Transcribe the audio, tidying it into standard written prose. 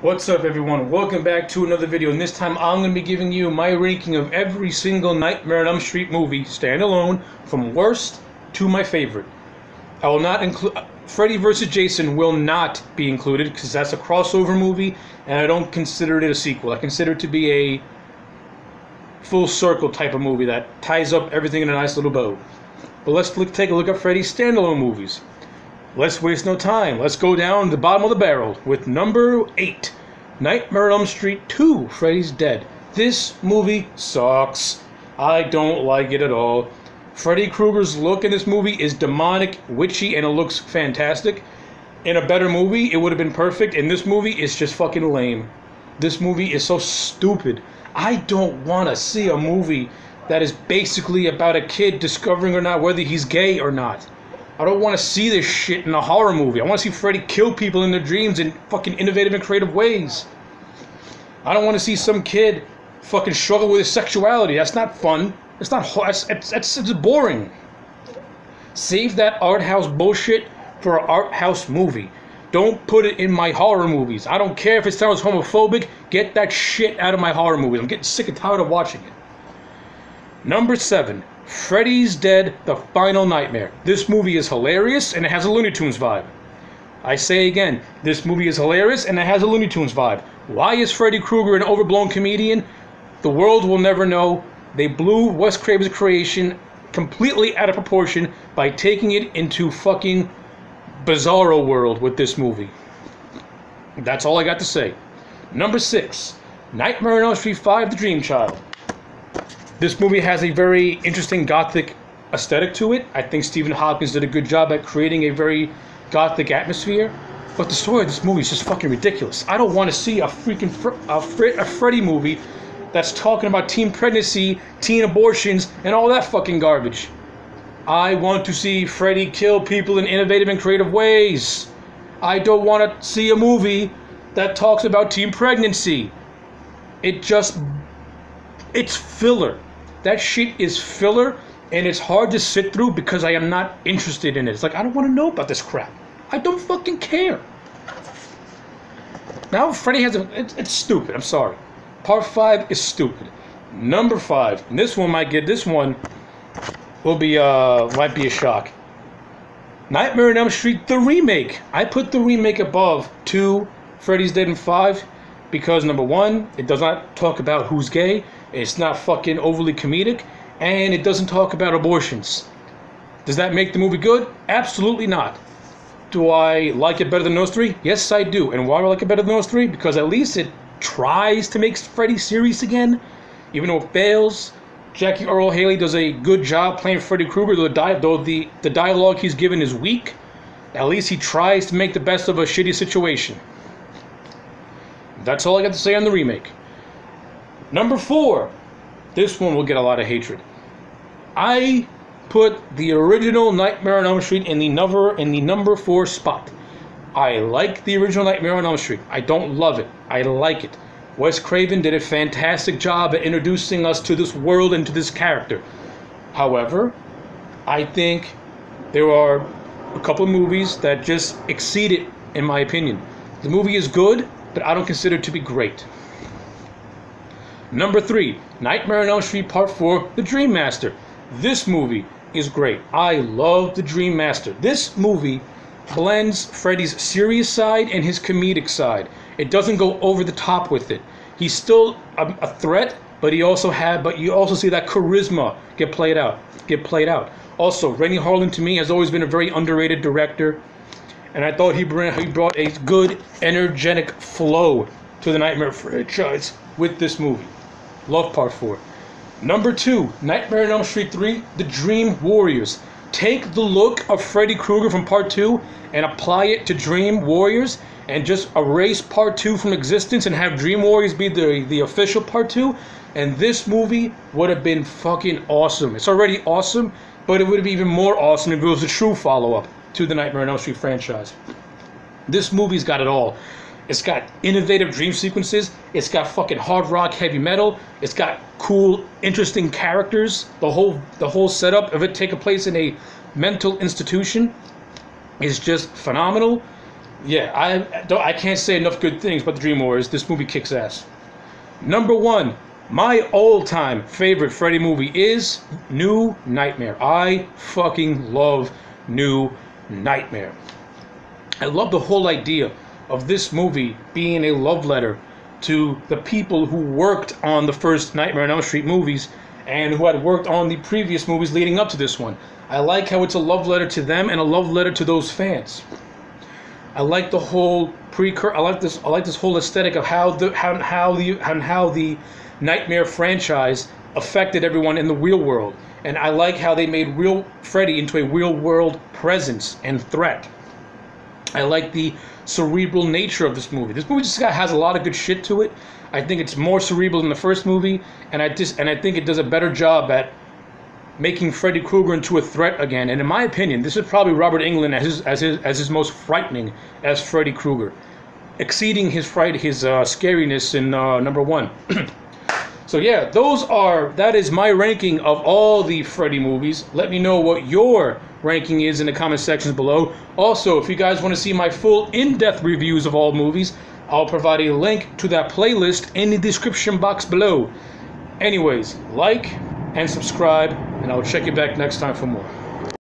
What's up, everyone? Welcome back to another video, and this time I'm going to be giving you my ranking of every single Nightmare on Elm Street movie, standalone, from worst to my favorite. I will not include... Freddy vs. Jason will not be included, because that's a crossover movie, and I don't consider it a sequel. I consider it to be a full circle type of movie that ties up everything in a nice little bow. But let's take a look at Freddy's standalone movies. Let's waste no time. Let's go down the bottom of the barrel with number 8. Nightmare on Elm Street 2, Freddy's Dead. This movie sucks. I don't like it at all. Freddy Krueger's look in this movie is demonic, witchy, and it looks fantastic. In a better movie, it would have been perfect. In this movie, it's just fucking lame. This movie is so stupid. I don't want to see a movie that is basically about a kid discovering or not whether he's gay or not. I don't want to see this shit in a horror movie. I want to see Freddy kill people in their dreams in fucking innovative and creative ways. I don't want to see some kid fucking struggle with his sexuality. That's not fun. It's not. It's boring. Save that art house bullshit for an art house movie. Don't put it in my horror movies. I don't care if it sounds homophobic. Get that shit out of my horror movies. I'm getting sick and tired of watching it. Number 7. Freddy's Dead, The Final Nightmare. This movie is hilarious and it has a Looney Tunes vibe. I say again, this movie is hilarious and it has a Looney Tunes vibe. Why is Freddy Krueger an overblown comedian? The world will never know. They blew Wes Craven's creation completely out of proportion by taking it into fucking bizarro world with this movie. That's all I got to say. Number 6. Nightmare on Elm Street 5, The Dream Child. This movie has a very interesting gothic aesthetic to it. I think Stephen Hopkins did a good job at creating a very gothic atmosphere. But the story of this movie is just fucking ridiculous. I don't want to see a freaking a Freddy movie that's talking about teen pregnancy, teen abortions, and all that fucking garbage. I want to see Freddy kill people in innovative and creative ways. I don't want to see a movie that talks about teen pregnancy. It's filler. That shit is filler, and it's hard to sit through because I am not interested in it. It's like, I don't want to know about this crap. I don't fucking care. Now Freddy has it's stupid. I'm sorry. Part 5 is stupid. Number 5. And this one might be might be a shock. Nightmare on Elm Street, the remake. I put the remake above 2, Freddy's Dead, and 5 because number 1, it does not talk about who's gay. It's not fucking overly comedic, and it doesn't talk about abortions. Does that make the movie good? Absolutely not. Do I like it better than those 3? Yes, I do. And why do I like it better than those 3? Because at least it tries to make Freddy serious again, even though it fails. Jackie Earle Haley does a good job playing Freddy Krueger, though the dialogue he's given is weak. At least he tries to make the best of a shitty situation. That's all I got to say on the remake. Number 4. This one will get a lot of hatred. I put the original Nightmare on Elm Street in the number 4 spot. I like the original Nightmare on Elm Street. I don't love it. I like it. Wes Craven did a fantastic job at introducing us to this world and to this character. However, I think there are a couple of movies that just exceed it, in my opinion. The movie is good, but I don't consider it to be great. Number 3, Nightmare on Elm Street Part 4, The Dream Master. This movie is great. I love The Dream Master. This movie blends Freddy's serious side and his comedic side. It doesn't go over the top with it. He's still a threat, but you also see that charisma get played out. Also, Rennie Harlan to me has always been a very underrated director, and I thought he brought a good, energetic flow to the Nightmare franchise with this movie. Love Part 4. Number 2, Nightmare on Elm Street 3, The Dream Warriors. Take the look of Freddy Krueger from Part 2 and apply it to Dream Warriors and just erase Part 2 from existence and have Dream Warriors be the official Part 2, and this movie would have been fucking awesome. It's already awesome, but it would be even more awesome if it was a true follow-up to the Nightmare on Elm Street franchise. This movie's got it all. It's got innovative dream sequences. It's got fucking hard rock, heavy metal. It's got cool, interesting characters. The whole setup of it taking place in a mental institution is just phenomenal. Yeah, I can't say enough good things about the Dream Warriors. This movie kicks ass. Number one, my all-time favorite Freddy movie is New Nightmare. I fucking love New Nightmare. I love the whole idea of this movie being a love letter to the people who worked on the first Nightmare on Elm Street movies and who had worked on the previous movies leading up to this one. I like how it's a love letter to them and a love letter to those fans. I like the whole I like this whole aesthetic of how the Nightmare franchise affected everyone in the real world, and I like how they made real Freddy into a real world presence and threat. I like the cerebral nature of this movie. This movie just has a lot of good shit to it. I think it's more cerebral than the first movie, and I think it does a better job at making Freddy Krueger into a threat again. And in my opinion, this is probably Robert Englund as his most frightening as Freddy Krueger, exceeding his scariness in number one. So yeah, that is my ranking of all the Freddy movies. Let me know what your ranking is in the comment sections below. Also, if you guys want to see my full in-depth reviews of all movies, I'll provide a link to that playlist in the description box below. Anyways, like and subscribe, and I'll check you back next time for more.